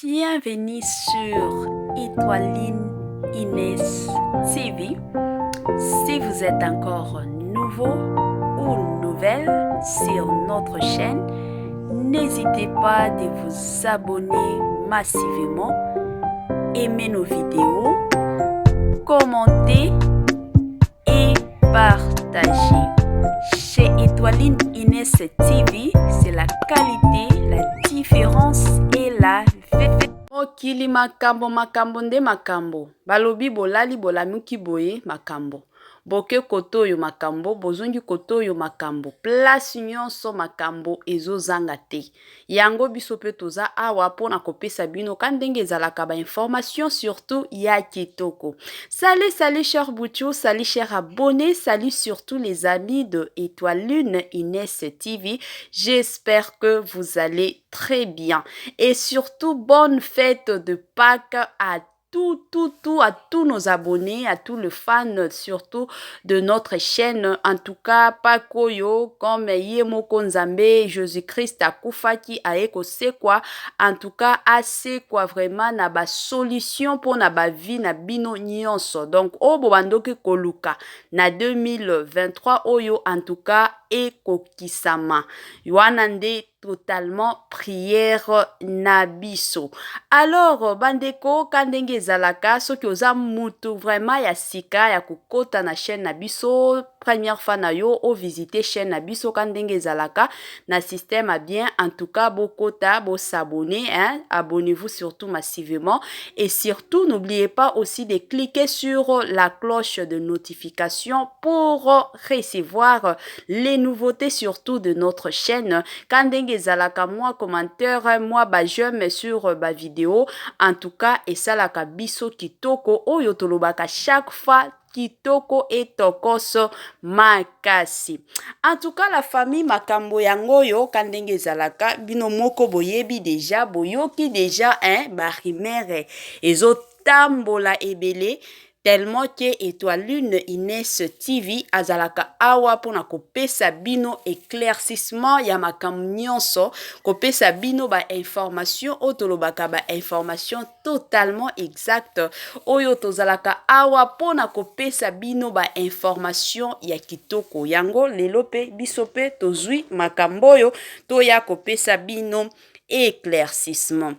Bienvenue sur Étoiline Inès TV. Si vous êtes encore nouveau ou nouvelle sur notre chaîne, n'hésitez pas de vous abonner massivement, aimer nos vidéos, commenter et partager. Chez Étoiline Inès TV, c'est la qualité, la différence et la vérité. Mokili makambo makambo nde makambo. Balobi bolali bolamuki boye makambo. Boke kotoyo makambo, bozongi kotoyo makambo. Place nyonso makambo ezozanga te. Yango biso pe toza awa pona kopesa bino kandenge ezalaka ba information surtout ya kitoko. Salut chers boutios, salut chers abonnés, salut surtout les amis de Étoiline Inès TV. J'espère que vous allez très bien. Et surtout, bonne fête de Pâques à à tous nos abonnés, à tous les fans surtout de notre chaîne. En tout cas, Pakoyo, comme Yemoko Nzambe, Jésus-Christ Akufaki, Aeko Sekwa. En tout cas, assez quoi vraiment na ba solution pour na ba vie na bino nyonso. Donc, Bobandoke Koluka na 2023 Oyo, en tout cas, Eko Kisama. Yoanande totalement prière nabiso. Alors bandeko kandenge zalaka soki oza mutu vraiment ya sika ya kokota na chaîne nabiso première fois na yo o visiter chaîne nabiso kandenge zalaka na système a bien en tout cas bokota bo s'abonner hein, abonnez-vous surtout massivement et surtout n'oubliez pas aussi de cliquer sur la cloche de notification pour recevoir les nouveautés surtout de notre chaîne kandenge ezalaka moi commentaire moi ba j'aime sur ba vidéo en tout cas et ça la biso kitoko oyo tolobaka chaque fois kitoko et tokoso makasi. En tout cas la famille makambo yangoyo kandenge ezalaka bino moko boyebi déjà boyoki déjà hein ba rimere ezo tambola ebele tellement que Étoiline Inès TV azalaka awa pona kopesa bino éclaircissement ya makambo nyonso kopesa bino ba information otolobaka ba information totalement exacte oyo tozalaka awa pona kopesa bino ba information ya kitoko yango lelo pe biso pe tozwi makambo oyo toya kopesa bino éclaircissement.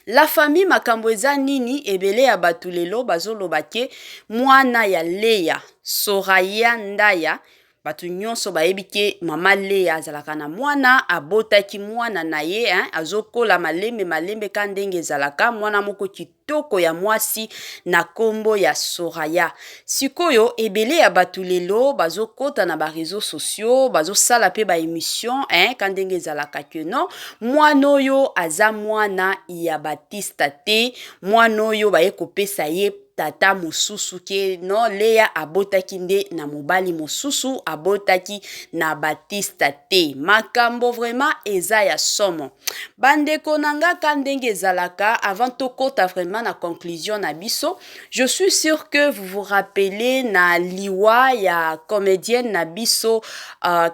La famille makambo eza nini ebele ya batu lelo bazoloba ke mwana ya Leya Soraya Ndaya batu nyonso bayebi ke mama Leya azalaka na mwana abotaki mwana na ye hein, azokola malembe kandenge ezalaka mwana moko kitoko ya mwasi na kombo ya Soraya. Sikoyo ebele ya batu lelo bazokota na ba réseaux sociaux bazosala pe ba émission hein, kandenge ezalaka ke non mwana oyo aza mwana ya Batista te mwana oyo baye kopesa ye tata mosusu ke non Leya abotaki nde na mobali mosusu abotaki na Batista te makambo vraiment eza ya somo bandeko nanga kandenge ezalaka avant tokota vraiment na conclusion na biso je suis sûr que vous vous rappelez na liwa ya comédienne na biso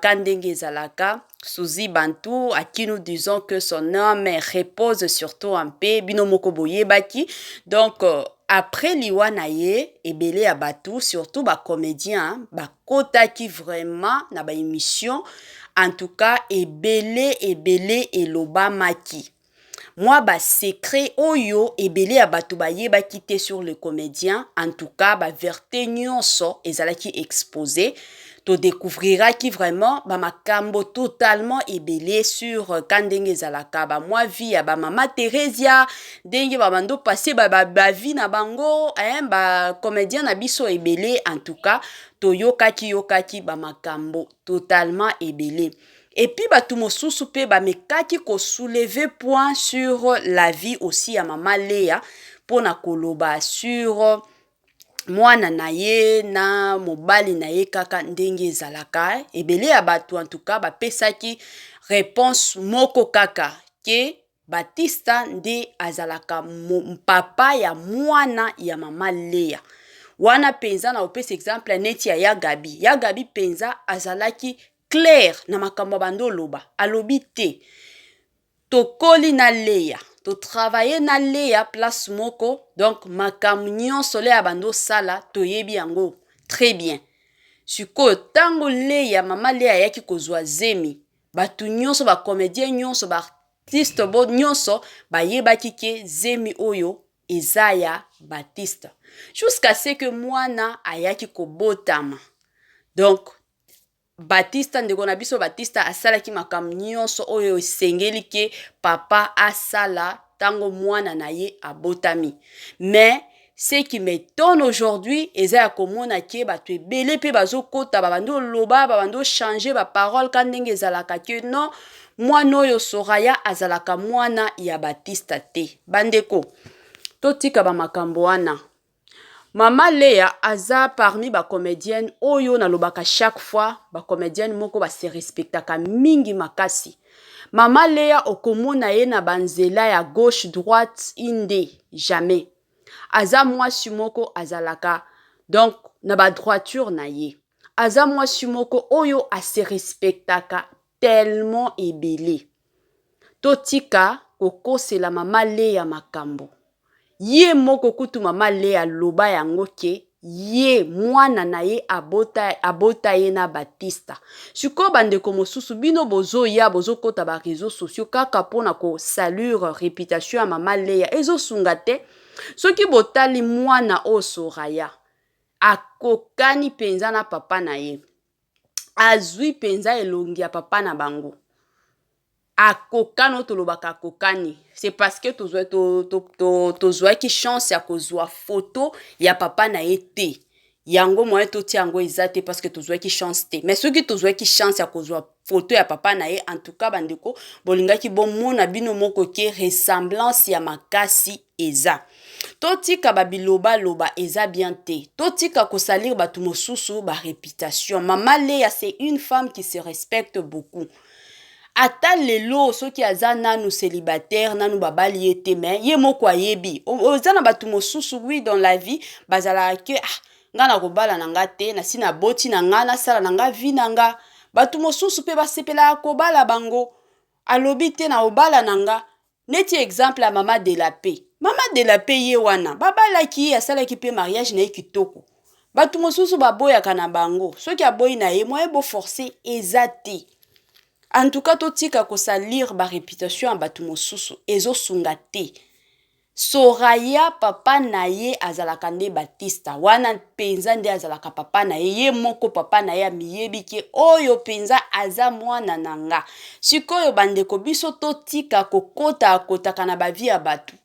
kandenge ezalaka Suzy Bantou, à qui nous disons que son nom repose surtout en paix, binomoko boyebaki. Donc, après liwa na ye, ebele ya Batou, surtout ba comédien, ba kota qui vraiment na ba émission, en tout cas, ebele eloba maki. Moi, ba secret oyo ebele ya Batou ba yeba quitté sur le comédien, en tout cas, ba vérité nyonso ezalaki exposé. Tu découvriras qui vraiment ba makambo totalement ebele sur kandenge zalaka ba moi vie ba mama Teresia ndenge ba bando passé ba vie na bango hein ba comédien na biso ebele en tout cas to yokaki ba makambo totalement ebele. Et puis batu mosusu pe ba mekaki ko soulever point sur la vie aussi ya mama Leya pona koloba sur mwana na ye na mobali na ye kaka ndenge ezalaka ebele ya batu en tout cas bapesaki réponse moko kaka ke Batista nde azalaka papa ya mwana ya mama Leya wana penza na opesa exemple neti ya Gabi penza azalaki clair na makambo bando loba alobi te tokoli na Leya to travailler na leya place moko donc makambo nyonso leya bando sala toyebi yango très bien. Sikoyo tango leya mama leya ayaki kozwa zemi batu nyonso ba comédien nyonso ba artiste bo nyonso bayebaki ke zemi oyo eza ya Baptiste jusqu'à ce que mwana ayaki kobotama. Donc Baptiste ndeko na biso Baptiste asalaki makambo nyonso oyo esengeli ke papa asala tango mwana na ye abotami. Mais ce qui m'étonne aujourd'hui eza ya komona ke bato ebele pe bazokota babando loba babando changer ba parole ka ndenge ezalaka ke non mwana oyo Soraya azalaka mwana ya Baptiste te. Bandeko totika ba makambo wana. Mama Leya aza parmi ba comédienne oyo na lobaka chaque fois ba comédienne moko ba se respectaka mingi makasi. Mama Leya okomona ye na banzela ya gauche droite inde jamais. Aza mwasi moko azalaka donc na ba droiture na ye. Aza mwasi moko oyo a se respectaka tellement ebele. Totika kokosela Mama Leya makambo. Ye moko kutu Mama Leya loba yango ke ye mwana na ye abota ye na Baptiste. Siko bandeko mosusu bino bozo ya bozo kota ba réseaux sociaux kaka pona ko salure réputation ya Mama Leya ezo sunga te. Soki botali mwana o Soraya akokani penza na papa na ye. Azwi penza elongi ya papa na bango. Akokano tolobaka akokani. C'est parce que tozwa ki chance ya kozwa photo ya papa na ye te. Yango moye toti yango ezate parce que tozwa ki chance te. Mais soki tozwa ki chance ya kozwa photo ya papa na ye, en tout cas bandeko, bolingaki bomona bino moko ke ressemblance ya makasi eza. Totika babiloba loba eza bien te. Totika kosalir batu mosusu ba réputation. Mama Leya c'est une femme qui se respecte beaucoup. Ata lelo soki aza nanu célibataire nanu babali ete mais ye moko ayebi oza na batu mosusu oui dans la vie bazala ke nga na kobala na nga te na sina boti na nga na sala na nga vi na nga batu mosusu pe basepela kobala bango alobi te na obala na nga neti exemple ya Mama de la Paix. Mama de la Paix ye wana babalaki asalaki pe mariage na ye kitoko batu mosusu baboyaka na bango soki aboyi na ye moye bo forcer eza te. En tout cas, totika kosalir ba réputation ya batu mosusu ezo sunga te. Soraya papa na ye azalaka nde Baptiste. Wana penza nde azalaka papa na ye. Ye moko papa na ye miyebi ke oyo penza aza mwana nanga. Sikoyo bandeko biso totika kokota akotaka na ba vie ya batu.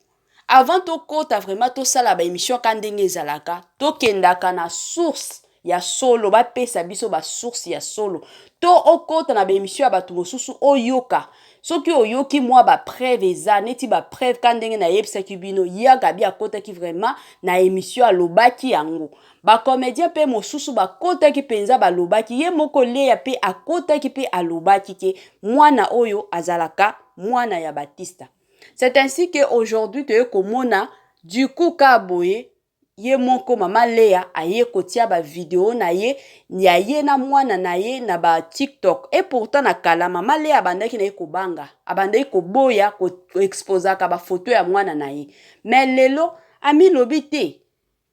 Avant tokota vraiment tosala ba émission ka ndenge ezalaka, tokendaka na source ya solo ba pesa biso ba source ya solo. To okota na ba émission ya batu mosusu oyoka. Soki oyoki mwa ba preuve eza neti ba preuve ka ndenge na yebisaki bino yaka bi akota ki vraiment na émission alobaki yango. Ba comédien pe mosusu ba kota ki penza ba lobaki ye moko Leya pe akota ki pe alobaki ke mwana oyo azalaka mwana ya Baptiste. C'est ainsi que aujourd'hui te komona du coup ka boye ye moko Mama Leya aye kotia ba vidéo na ye na mwana na ye na ba TikTok et pourtant na kala Mama Leya abandaki na ye kobanga abandaki koboya ko exposa ka ba photo ya mwana na ye mais lelo ami lobi te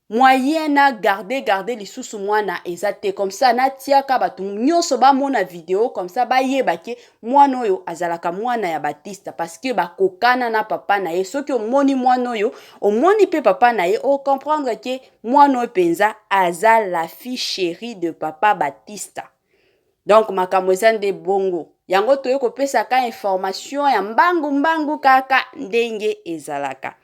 moyen na garder lisusu mwana ezate comme ça na tiaka batu nyonso ba mona vidéo comme ça ba yebake mwana oyo azalaka mwana ya Baptiste parce que ba kokana na papa na ye soki omoni mwana oyo omoni pe papa na ye o comprendre que mwana oyo penza aza la fille chérie de papa Baptiste. Donc makambo eza nde bongo yango toye kopesa ka information ya mbangu kaka ndenge ezalaka.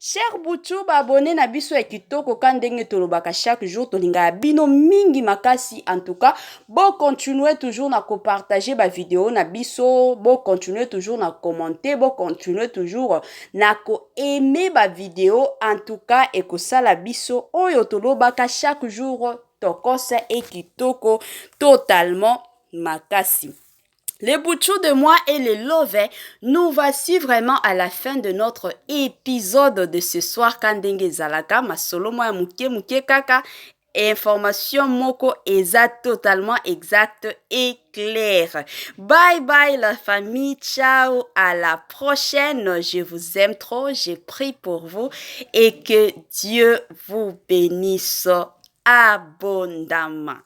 Cher Boutou, abonné na biso ya kitoko ka ndenge tolobaka chaque jour tolinga bino mingi makasi. En tout cas, bon continuer toujours na partager ba vidéo na biso, bon continuer toujours na commenter, bon continuer toujours na aimer ba vidéo. En tout cas, et ko sala biso oyo tolobaka chaque jour tokosa et kitoko totalement makasi. Les boutchous de moi et les lovés, nous voici vraiment à la fin de notre épisode de ce soir. Kandenge Zalaka, ma solo moi muke kaka. information moko eza totalement exacte et claire. Bye bye la famille, ciao, à la prochaine. Je vous aime trop, j'ai prie pour vous et que Dieu vous bénisse abondamment.